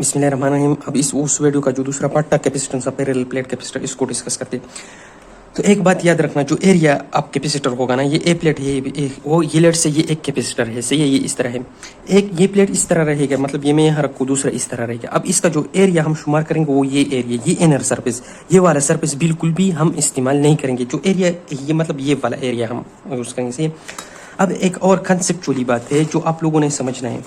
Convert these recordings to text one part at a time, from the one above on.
बिस्मिल्लाहिर्रहमानिर्रहीम। अब उस वीडियो का जो दूसरा पार्ट था capacitance of parallel plate capacitor, इसको डिस्कस करते हैं। तो एक बात याद रखना, जो एरिया आप कैपेसिटर होगा ना, ये ए प्लेट है, वो ये लेट से ये एक कैपेसिटर है, सही है। ये इस तरह है, एक ये प्लेट इस तरह रहेगा, मतलब ये मैं यहाँ रखूँ, दूसरा इस तरह रहेगा। अब इसका जो एरिया हम शुमार करेंगे वो ये एरिया, ये इनर सरफेस, ये वाला सरफेस बिल्कुल भी हम इस्तेमाल नहीं करेंगे। जो एरिया ये मतलब ये वाला एरिया हम यूज़ करेंगे, सही है। अब एक और कंसेप्चुअली बात है जो आप लोगों ने समझना है।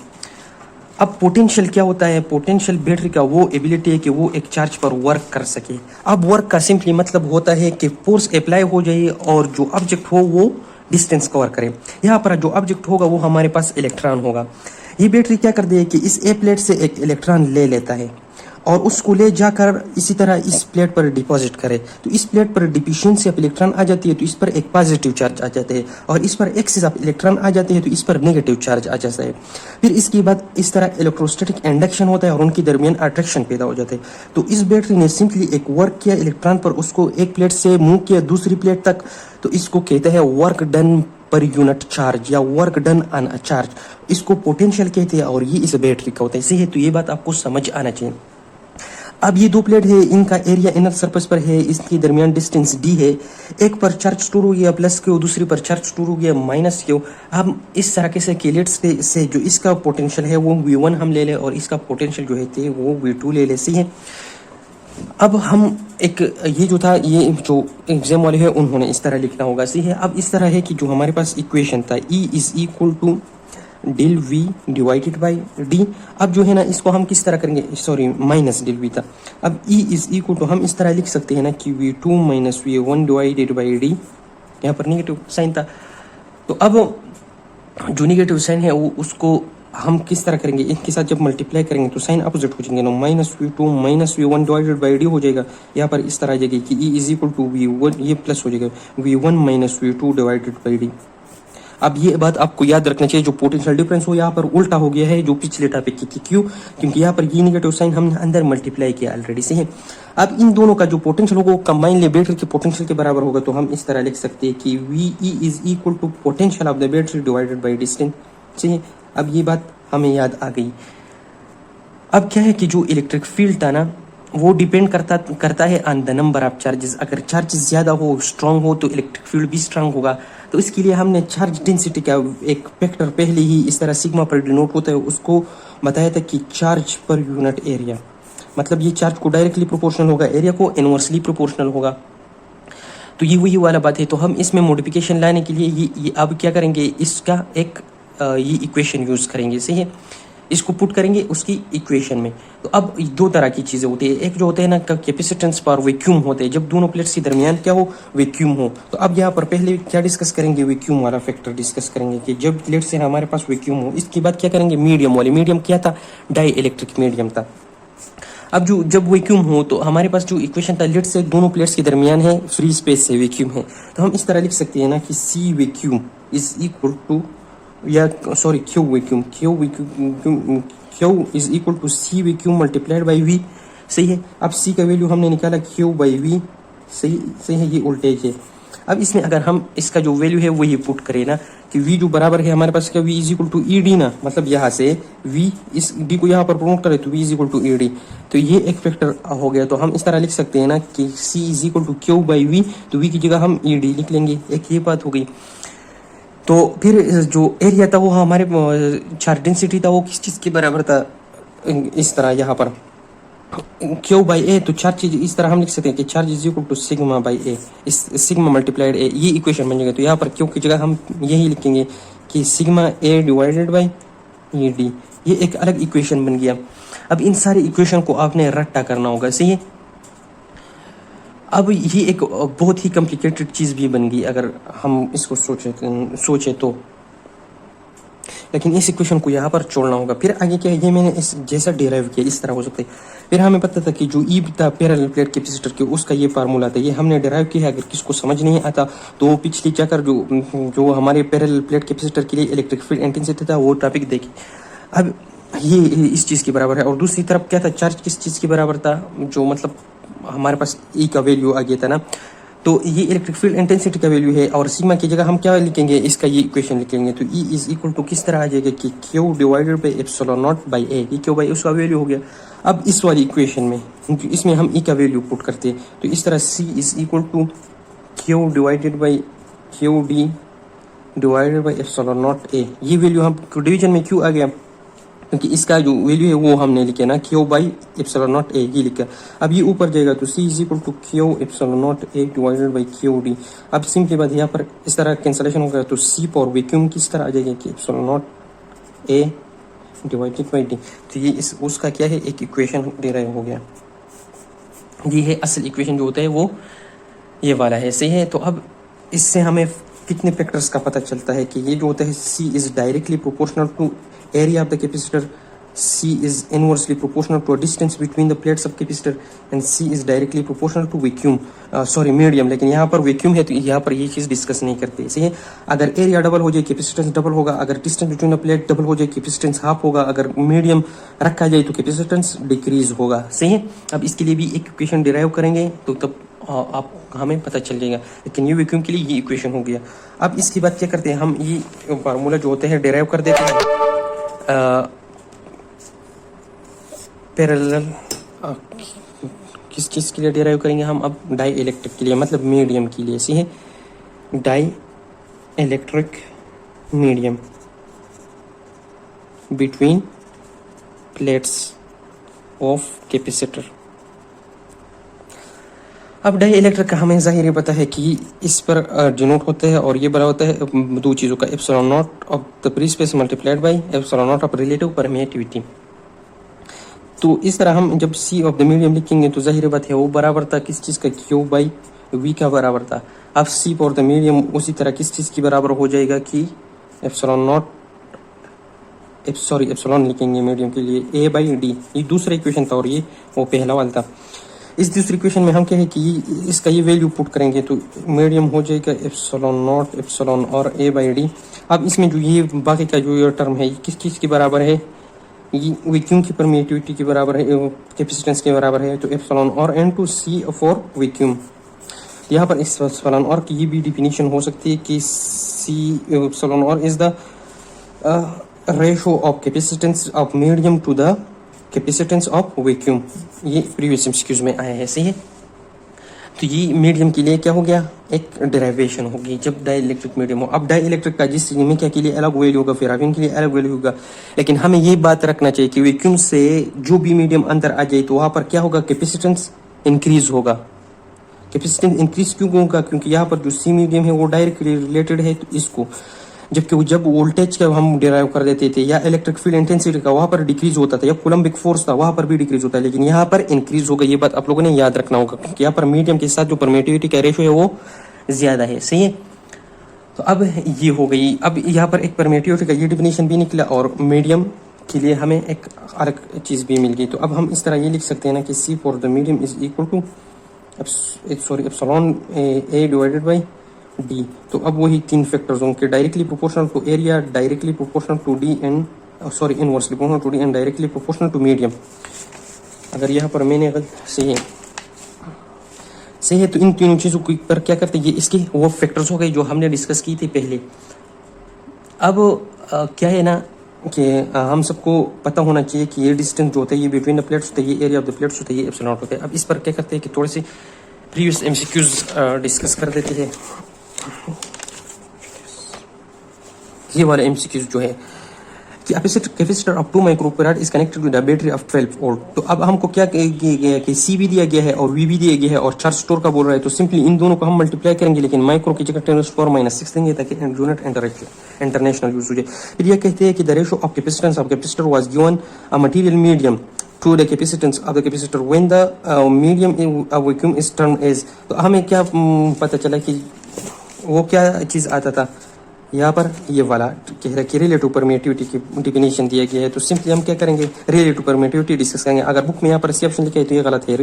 अब पोटेंशियल क्या होता है? पोटेंशियल बैटरी का वो एबिलिटी है कि वो एक चार्ज पर वर्क कर सके। अब वर्क का सिंपली मतलब होता है कि फोर्स अप्लाई हो जाए और जो ऑब्जेक्ट हो वो डिस्टेंस कवर करे। यहाँ पर जो ऑब्जेक्ट होगा वो हमारे पास इलेक्ट्रॉन होगा। ये बैटरी क्या कर दे कि इस ए प्लेट से एक इलेक्ट्रॉन ले लेता है और उसको ले जाकर इसी तरह इस प्लेट पर डिपॉजिट करे। तो इस प्लेट पर डिफिशियंसी ऑफ इलेक्ट्रॉन आ जाती है, तो इस पर एक पॉजिटिव चार्ज आ जाते हैं, और इस पर एक्सेस ऑफ इलेक्ट्रॉन आ जाते हैं, तो इस पर नेगेटिव चार्ज आ जाता है। फिर इसके बाद इस तरह इलेक्ट्रोस्टैटिक इंडक्शन होता है और उनके दरमियान अट्रैक्शन पैदा हो जाते हैं। तो इस बैटरी ने सिंपली एक वर्क किया इलेक्ट्रॉन पर, उसको एक प्लेट से मूव किया दूसरी प्लेट तक, तो इसको कहते हैं वर्क डन पर यूनिट चार्ज या work done on a charge. इसको पोटेंशियल कहते हैं और ये इस बैटरी का होता है, सही है। तो ये बात आपको समझ आना चाहिए। अब ये दो प्लेट है, इनका एरिया इनर सरफेस पर है, इसके दरमियान डिस्टेंस डी है। एक पर चार्ज स्टोर हो गया प्लस क्यू, दूसरी पर चार्ज स्टोर हो गया माइनस क्यू। हम इस तरह से केलेट्स से जो इसका पोटेंशियल है वो V1 हम ले लें और इसका पोटेंशियल जो है वो V2 ले ले, सही है। अब हम एक ये जो था, ये जो एग्जाम वाले है उन्होंने इस तरह लिखना होगा, सही है। अब इस तरह है कि जो हमारे पास इक्वेशन था E is equal to del V divided by D। अब जो है ना इसको हम किस तरह करेंगे, सॉरी माइनस डेल V था। अब E इज इक्वल टू हम इस तरह लिख सकते हैं ना कि V2 minus V1 divided by D। यहाँ पर नेगेटिव साइन था, तो अब जो नेगेटिव साइन है वो उसको हम किस तरह करेंगे, इनके साथ जब मल्टीप्लाई करेंगे तो साइन अपोजिट हो जाएंगे ना, minus V2 minus V1 divided by D हो जाएगा। यहाँ पर इस तरह आ जाएगी कि E is equal to V1, ये प्लस हो जाएगा V1 minus V2 divided by D। अब ये बात आपको याद रखना चाहिए, जो पोटेंशियल डिफरेंस हो यहाँ पर उल्टा हो गया है जो पिछले टॉपिक की थी। क्यों? क्योंकि यहाँ पर ये नेगेटिव साइन हमने अंदर मल्टीप्लाई किया ऑलरेडी, सही है। अब इन दोनों का जो पोटेंशियल होगा वो कंबाइन ले बैटरी के पोटेंशियल के बराबर होगा। तो हम इस तरह लिख सकते हैं कि VE is equal to potential of the battery divided by distance, सही है। अब ये बात हमें याद आ गई। अब क्या है कि जो इलेक्ट्रिक फील्ड था ना वो डिपेंड करता है on the number of charges. अगर चार्जेस ज़्यादा हो, स्ट्रांग हो, तो इलेक्ट्रिक फील्ड भी स्ट्रांग होगा। तो इसके लिए हमने चार्ज डेंसिटी का एक फैक्टर पहले ही इस तरह सिग्मा पर डिनोट होता है, उसको बताया था कि चार्ज पर यूनिट एरिया, मतलब ये चार्ज को डायरेक्टली प्रोपोर्शनल होगा, एरिया को इनवर्सली प्रोपोर्शनल होगा। तो ये वही वाला बात है। तो हम इसमें मॉडिफिकेशन लाने के लिए ये अब क्या करेंगे, इसका एक ये इक्वेशन यूज़ करेंगे, सही है। इसको पुट करेंगे उसकी इक्वेशन में। तो अब दो तरह की चीज़ें होती है, एक जो होते हैं ना कैपेसिटेंस पर वैक्यूम होते हैं, जब दोनों प्लेट्स के दरमियान क्या हो, वैक्यूम हो। तो अब यहाँ पर पहले क्या डिस्कस करेंगे, वैक्यूम वाला फैक्टर डिस्कस करेंगे कि जब प्लेट से हमारे पास वैक्यूम हो। इसके बाद क्या करेंगे, मीडियम वाले, मीडियम क्या था, डाई इलेक्ट्रिक मीडियम था। अब जो जब वैक्यूम हो तो हमारे पास जो इक्वेशन था, लेट से दोनों प्लेट्स के दरमियान है, फ्री स्पेस से वैक्यूम है, तो हम इस तरह लिख सकते हैं ना कि C vacuum is equal to, या sorry Q vacuum, Q is equal to C vacuum multiplied by V, सही है। अब C का वैल्यू हमने निकाला Q बाई V, सही है, ये वोल्टेज है। अब इसमें अगर हम इसका जो वैल्यू है वही पुट करें ना कि V जो बराबर है हमारे पास क्या, V is equal to ED ना, मतलब यहाँ से V इस D को यहाँ पर प्रमोट करें तो V is equal to ED, तो ये एक फैक्टर हो गया। तो हम इस तरह लिख सकते हैं ना कि C is equal to Q by V, तो V की जगह हम ED लिख लेंगे, एक ये बात हो गई। तो फिर जो एरिया था वो हमारे चार्ज डेंसिटी था वो किस चीज़ के बराबर था, इस तरह यहाँ पर Q बाई A, तो चार्ज इस तरह हम लिख सकते हैं कि charge is equal to sigma by A, इस सिग्मा मल्टीप्लाइड A, ये इक्वेशन बन जाएगा। तो यहाँ पर Q की जगह हम यही लिखेंगे कि sigma A divided by ED, ये एक अलग इक्वेशन बन गया। अब इन सारे इक्वेशन को आपने रट्टा करना होगा, सही है। अब ये एक बहुत ही कॉम्प्लिकेटेड चीज़ भी बन गई अगर हम इसको सोचे तो, लेकिन इस इक्वेशन को यहाँ पर छोड़ना होगा। फिर आगे क्या है, ये मैंने इस जैसा डिराइव किया इस तरह हो सकता है। फिर हमें पता था कि जो E था पैरेलल प्लेट कैपेसिटर के, उसका ये फार्मूला था, ये हमने डिराइव किया है। अगर किसको समझ नहीं आता तो पिछली चक्कर जो हमारे पैरेलल प्लेट कैपेसिटर के लिए इलेक्ट्रिक फील्ड इंटेंसिटी था वो टॉपिक देखिए। अब ये इस चीज़ के बराबर है, और दूसरी तरफ क्या था, चार्ज किस चीज़ के बराबर था, जो मतलब हमारे पास E का वैल्यू आ गया था ना, तो ये इलेक्ट्रिक फील्ड इंटेंसिटी का वैल्यू है। और सिग्मा की जगह हम क्या लिखेंगे, इसका ये इक्वेशन लिखेंगे। तो E इज इक्वल टू किस तरह आ जाएगा कि Q divided by epsilon not by A, ये Q बाई उसका वैल्यू हो गया। अब इस वाली इक्वेशन में इसमें हम ई का वैल्यू पुट करते हैं, तो इस तरह C is equal to Q divided by Q D divided by epsilon naught A. ये वैल्यू हम डिवीजन में क्यों आ गया, क्योंकि इसका जो वैल्यू है वो हमने लिखे ना Q by epsilon naught A, ये लिखा। अब ये ऊपर जाएगा तो C is equal to Q epsilon naught A divided by Q D. अब सिंपली बात यहाँ पर इस तरह कैंसलेशन हो गया, तो सी पावर वैक्यूम किस तरह आ जाएगा कि epsilon naught A divided by D. तो ये इस उसका क्या है, एक इक्वेशन डिराइव हो गया। ये है असल इक्वेशन जो होता है वो ये वाला है, सही है। तो अब इससे हमें कितने फैक्टर्स का पता चलता है कि ये जो होता है C is directly proportional to area of the capacitor, C is inversely proportional to a distance between the plates of capacitor and C is directly proportional to vacuum, medium। लेकिन यहाँ पर वैक्यूम है तो यहाँ पर ये चीज़ डिस्कस नहीं करते, सही है। अगर एरिया डबल हो जाए कैपेसिटेंस डबल होगा, अगर distance between the plate double हो जाए कैपेसिटेंस हाफ होगा, अगर मीडियम रखा जाए तो कैपेसिटेंस डिक्रीज होगा, सही है। अब इसके लिए भी एक इक्वेशन डिराइव करेंगे तो तब आप हमें पता चल जाएगा, लेकिन ये वैक्यूम के लिए ये इक्वेशन हो गया। अब इसकी बात क्या करते हैं हम, ये फार्मूला जो होते हैं डिराइव कर देते हैं पैरेलल किस चीज़ के लिए डिराइव करेंगे हम, अब डाई इलेक्ट्रिक के लिए, मतलब मीडियम के लिए, सही है। Dielectric medium between plates of capacitor. अब डाई इलेक्ट्रिक का हमें जाहिर पता है कि इस पर डिनोट होता है और ये बड़ा होता है दो चीज़ों का, epsilon naught of the free space multiplied by epsilon naught of relative permittivity. तो इस तरह हम जब सी ऑफ द मीडियम लिखेंगे तो जाहिर बात है वो बराबर था किस चीज़ का, क्यू बाई वी का बराबर था। अब सी फॉर द मीडियम उसी तरह किस चीज़ की बराबर हो जाएगा कि एप्सिलॉन नॉट एप्सिलॉन लिखेंगे मीडियम के लिए ए बाई डी। ये दूसरा इक्वेशन था और ये वो पहला वाला था। इस दूसरी इक्वेशन में हम क्या है कि इसका ये वैल्यू पुट करेंगे तो मीडियम हो जाएगा एप्सिलॉन नॉट एप्सिलॉन और ए बाई डी। अब इसमें जो ये बाकी का जो ये टर्म है ये किस चीज़ की बराबर है, ये वैक्यूम की परमिएटिविटी के बराबर है, कैपेसिटेंस के बराबर है। तो एप्सिलॉन और एन टू सी फॉर वैक्यूम। यहाँ पर इस एप्सिलॉन और की ये भी डिफिनीशन हो सकती है कि C epsilon r is the ratio of capacitance of medium to the capacitance of vacuum. ये प्रीवियस एमसीक्यूज में आया है, सही है। तो ये मीडियम के लिए क्या हो गया, एक डेरिवेशन होगी जब डाई इलेक्ट्रिक मीडियम हो। अब डाई इलेक्ट्रिक का जिस में क्या के लिए अलग वैल्यू होगा, फिर के लिए अलग वैल्यू होगा। लेकिन हमें ये बात रखना चाहिए कि वैक्यूम से जो भी मीडियम अंदर आ जाए तो वहाँ पर क्या होगा, कैपेसिटेंस इंक्रीज होगा। कैपेसिटेंस इंक्रीज क्यों होगा, क्योंकि यहाँ पर जो सी मीडियम है वो डायरेक्टली रिलेटेड है तो इसको, जबकि जब वोल्टेज का हम डिराइव कर देते थे या इलेक्ट्रिक फील्ड इंटेंसिटी का वहां पर डिक्रीज होता था, या कूलम्बिक फोर्स था वहां पर भी डिक्रीज होता है, लेकिन यहाँ पर इंक्रीज होगा। ये बात आप लोगों ने याद रखना होगा क्योंकि यहाँ पर मीडियम के साथ जो परमिटिविटी का रेशियो है वो ज्यादा है, सही है। तो अब ये हो गई। अब यहाँ पर एक परमिटिविटी का ये डिफिनेशन भी निकला और मीडियम के लिए हमें एक अलग चीज भी मिल गई। तो अब हम इस तरह ये लिख सकते हैं ना कि C for the medium is equal to epsilon A divided by D. तो अब वही तीन फैक्टर्स होंगे, directly proportional to area, directly proportional to D and inversely proportional to D and directly proportional to medium. अगर यहाँ पर मैंने अगर सही है तो इन तीनों चीजों पर क्या करते हैं, ये इसके वो फैक्टर्स हो गए जो हमने डिस्कस की थी पहले। अब क्या है ना कि हम सबको पता होना चाहिए कि ये डिस्टेंस जो होता है ये बिटवीन द प्लेट्स होता है, ये एरिया ऑफ द प्लेट्स होता है, ये एप्सिलॉन होता है। अब इस पर क्या करते हैं कि थोड़े से प्रीवियस एमसीक्यूज डिस्कस कर देते हैं। ये वाला एमसीक्यूज जो है कि capacitor of 2 microfarad is connected with a battery of 12 volt. तो अब हमको क्या किया गया है कि सी भी दिया गया है और वी भी दिया गया है और चार्ज स्टोर का बोल रहा है, तो सिंपली इन दोनों को हम मल्टीप्लाई करेंगे, लेकिन माइक्रो की जगह 10⁻⁶ देंगे ताकि यूनिट इंटरनेशनल यूज हो जाए। फिर ये कहते हैं कि the ratio of capacitance of capacitor was given a material medium to the capacitance of the capacitor when the medium vacuum is termed as। तो हमें क्या पता चला कि वो क्या चीज़ आता था, यहाँ पर ये वाला कह रहा है कि रिलेटिव परमिटिविटी की डिफिनेशन दिया गया है। तो सिंपली हम क्या करेंगे, रिलेटिव परमिटिविटी डिस्कस करेंगे। अगर बुक में यहाँ पर सी ऑप्शन लिखा है तो ये गलत है,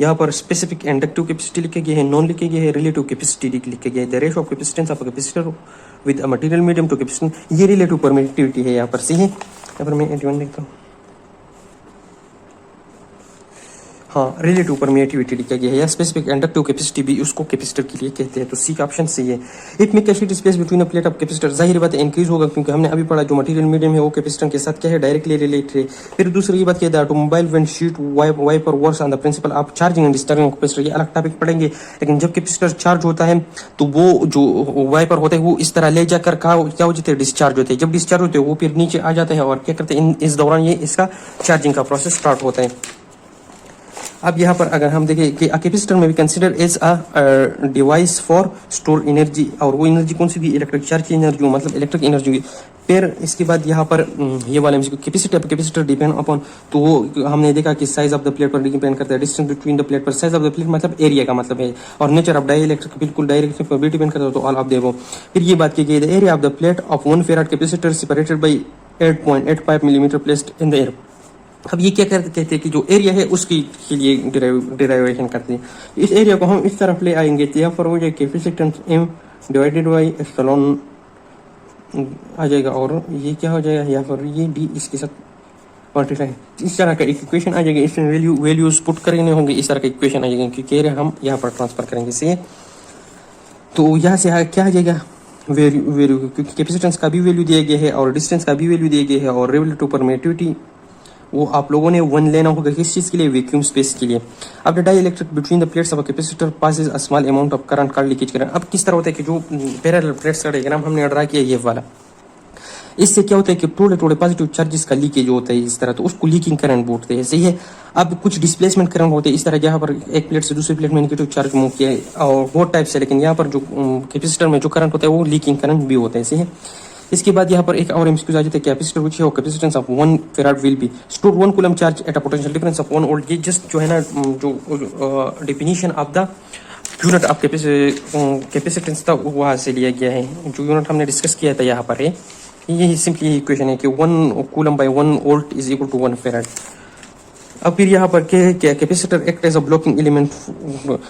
यहाँ पर स्पेसिफिक इंडक्टिव कैपेसिटी लिखे गए हैं, नॉन लिखे गए हैं, रिलेटिव कैपेसिटी लिखे गए हैं। The ratio of capacitance of capacitor with a material medium to capacitance, ये रिलेटिव परमिटिविटी है यहाँ पर, सही है। यहाँ पर मैं 81 लिखता हूँ। हाँ रिलेटिव परमिएटिविटी लिखा गया है या स्पेसिफिक इंडक्टिव कैपेसिटी भी उसको कैपेसिटर के लिए कहते हैं। तो सी का ऑप्शन सही है। इट में capacity space between a plate of capacitor, जाहिर बात है इंक्रीज होगा क्योंकि हमने अभी पढ़ा जो मटेरियल मीडियम है वो कैपेसिटर के साथ क्या है डायरेक्टली रिलेटेड है। फिर दूसरी बात क्या है automobile when sheet wiper works on the principle of charging and discharging capacitor, ये अलग टॉपिक पढ़ेंगे। लेकिन जब कैपेसिटर चार्ज होता है तो वो जो वाइपर होता है वो इस तरह ले जाकर क्या हो जाते हैं डिस्चार्ज होते हैं। जब डिस्चार्ज होते हैं वो फिर नीचे आ जाते हैं और क्या करते हैं इस दौरान ये इसका चार्जिंग का प्रोसेस स्टार्ट होता है। अब यहाँ पर अगर हम देखें कि कैपेसिटर में भी consider as a device for store energy, और वो एनर्जी कौन सी भी इलेक्ट्रिक चार्ज की एनर्जी हो मतलब इलेक्ट्रिक एनर्जी होगी। फिर इसके बाद यहाँ पर ये वाले कैपेसिटर डिपेंड अपॉन, तो वो हमने देखा कि साइज ऑफ द प्लेट पर डिपेंड करता है। डिस्टेंस बिटवीन द प्लेट पर, साइज ऑफ द प्लेट मतलब एरिया का मतलब है, और नेचर ऑफ डाइलेक्ट्रिक बिल्कुल डायरेक्ट पर भी डिपेंड करता है। तो ऑल ऑफ देवो। फिर ये बात की गई the area of the plate of 1 farad capacitor separated by 8.85 millimetre placed in the air. अब ये क्या कहते हैं कि जो एरिया है उसकी के लिए डिराइवेशन करते हैं। इस एरिया को हम इस तरफ ले आएंगे तो यहाँ पर हो जाए capacitance m divided by epsilon आ जाएगा, और ये क्या हो जाएगा यहाँ पर ये d इसके साथ मल्टीप्लाई, इस तरह का इक्वेशन आ जाएगा। इसमें वैल्यूज पुट करने होंगे, इस तरह का इक्वेशन आ जाएगा क्योंकि एरिया हम यहाँ पर ट्रांसफर करेंगे से। तो यहाँ से क्या आ जाएगा वैल्यू क्योंकि कैपेसिटेंस का भी वैल्यू दिया गया है और डिस्टेंस का भी वैल्यू दिया गया है, और रिलेटिव परमिटिविटी वो आप लोगों ने 1 लेना होगा किस चीज के लिए, वैक्यूम स्पेस के लिए। अब the dielectric between the plates of a capacitor passes a small amount of current called leakage current. अब किस तरह होता है कि जो पैरेलल प्लेट्स का डायग्राम हमने ड्रा किया ये वाला, इससे क्या होता है कि थोड़े थोड़े पॉजिटिव चार्जेस का लीकेज होता है इस तरह, तो उसको लीकिंग करंट बोलते हैं। सही है। अब कुछ डिस्प्लेसमेंट करंट होते हैं इस तरह, जहाँ पर एक प्लेट से दूसरी प्लेट में नेगेटिव चार्ज मूव किया और वो टाइप से, लेकिन यहाँ पर जो कैपेसिटर में जो करंट होता है वो लीकिंग करंट भी होता है। सही है। इसके बाद यहाँ पर एक और एमसीक्यू आ जाता है कैपेसिटर व्हिच है capacitance of 1 farad will be store 1 coulomb charge at a potential difference of 1 volt. ये जस्ट जो है ना जो definition of the unit of capacitance था वहाँ से लिया गया है। जो यूनिट हमने डिस्कस किया था यहाँ पर है, ये सिंपली इक्वेशन है कि 1 coulomb by 1 volt is equal to 1 farad. अब फिर यहाँ पर क्या capacitor act as a blocking element.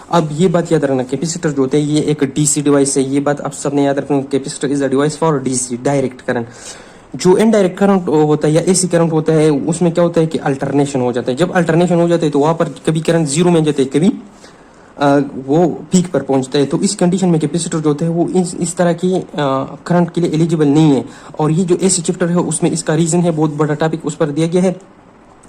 अब ये बात याद रखना कैपेसिटर जो होता है ये एक डीसी डिवाइस है, ये बात आप सबने याद रखना। Capacitor is a device for DC direct current. जो इनडायरेक्ट करंट होता है या एसी करंट होता है उसमें क्या होता है कि अल्टरनेशन हो जाता है। जब अल्टरनेशन हो जाता है तो वहां पर कभी करंट जीरो में जाता है, कभी वो पीक पर पहुंचता है। तो इस कंडीशन में कैपेसिटर जो होता है वो इस तरह की करंट के लिए एलिजिबल नहीं है। और ये जो एसी चैप्टर है उसमें इसका रीजन है, बहुत बड़ा टॉपिक उस पर दिया गया है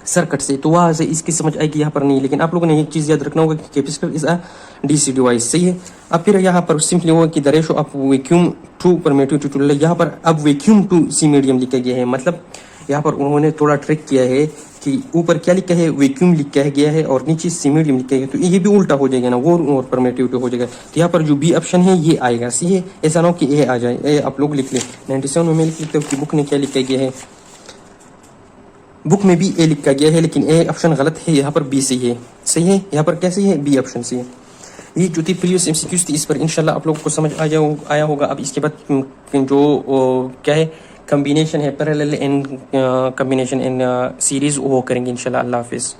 सर्किट से, तो वहां से इसकी समझ आएगी, यहाँ पर नहीं। लेकिन आप लोगों ने एक चीज याद रखना होगा कि capacitor is a DC device. सही है। अब फिर यहाँ पर सिंपली होगा कि the ratio of vacuum to permittivity to, यहाँ पर अब वैक्यूम टू सी मीडियम लिखा गया है। मतलब यहाँ पर उन्होंने थोड़ा ट्रिक किया है कि ऊपर क्या लिखा है वैक्यूम लिखा गया है और नीचे सी मीडियम लिखा गया, तो ये भी उल्टा हो जाएगा ना, वो और परमिटिविटी हो जाएगा। तो यहाँ पर जो बी ऑप्शन है ये आएगा। सही है। ऐसा ना हो कि ए आ जाए, ए आप लोग लिख ले। 97 में लिख लेते हो कि बुक ने क्या लिखा गया है, बुक में भी ए लिखा गया है लेकिन ए ऑप्शन गलत है, यहाँ पर बी सही है। सही है। यहाँ पर कैसे है, बी ऑप्शन सही है। ये जो थी प्रीवियस एमसीक्यूज थी इस पर इंशाल्लाह आप लोगों को समझ आया होगा। अब इसके बाद जो क्या है कॉम्बिनेशन है parallel and combination in series वो करेंगे इंशाल्लाह। अल्लाह हाफिज़।